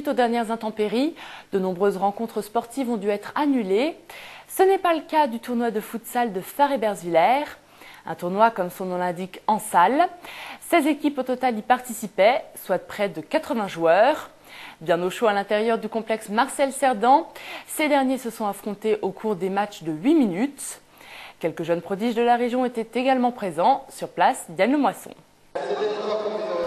suite aux dernières intempéries, de nombreuses rencontres sportives ont dû être annulées. Ce n'est pas le cas du tournoi de futsal de Phare-Hébersviller. Un tournoi, comme son nom l'indique, en salle. 16 équipes au total y participaient, soit près de 80 joueurs. Bien au chaud à l'intérieur du complexe Marcel Cerdan, ces derniers se sont affrontés au cours des matchs de 8 minutes. Quelques jeunes prodiges de la région étaient également présents. Sur place, Diane Lemoisson.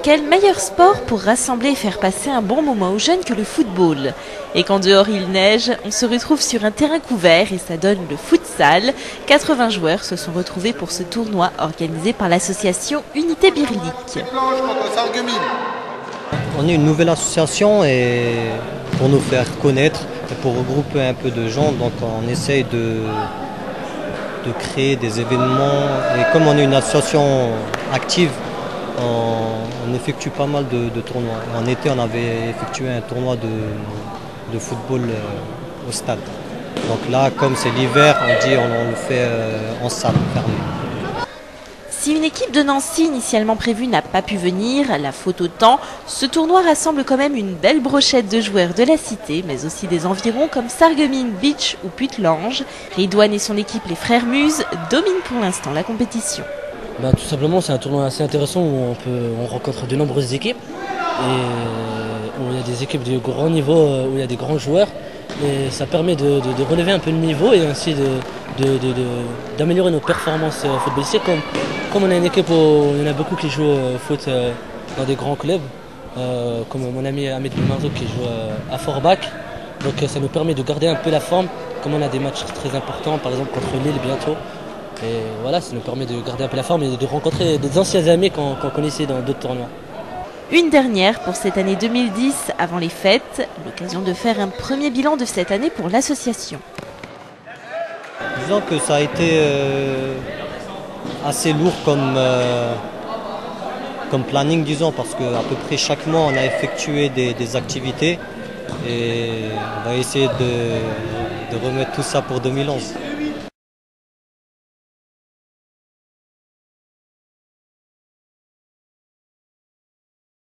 Quel meilleur sport pour rassembler et faire passer un bon moment aux jeunes que le football. Et quand dehors il neige, on se retrouve sur un terrain couvert et ça donne le futsal. 80 joueurs se sont retrouvés pour ce tournoi organisé par l'association Unité Birlic. On est une nouvelle association et pour nous faire connaître et pour regrouper un peu de gens, donc on essaye de créer des événements. Et comme on est une association active, on effectue pas mal de tournois. En été, on avait effectué un tournoi de football au stade. Donc là, comme c'est l'hiver, on le fait en salle fermée. Si une équipe de Nancy initialement prévue n'a pas pu venir, la faute au temps, ce tournoi rassemble quand même une belle brochette de joueurs de la cité, mais aussi des environs comme Sarreguemines Beach ou Putelange. Ridouane et son équipe, les Frères Muses, dominent pour l'instant la compétition. Tout simplement, c'est un tournoi assez intéressant où on rencontre de nombreuses équipes et où il y a des équipes de grand niveau, où il y a des grands joueurs et ça permet de relever un peu le niveau et ainsi d'améliorer nos performances footballistiques. Comme on a une équipe où il y en a beaucoup qui jouent au foot dans des grands clubs, comme mon ami Ahmed Marzouk qui joue à Forbach, donc ça nous permet de garder un peu la forme, comme on a des matchs très importants, par exemple contre Lille bientôt. Et voilà, ça nous permet de garder un peu la forme et de rencontrer des anciens amis qu'on connaissait dans d'autres tournois. Une dernière pour cette année 2010, avant les fêtes, l'occasion de faire un premier bilan de cette année pour l'association. Disons que ça a été assez lourd comme planning, disons, parce qu'à peu près chaque mois, on a effectué des activités et on va essayer de remettre tout ça pour 2011.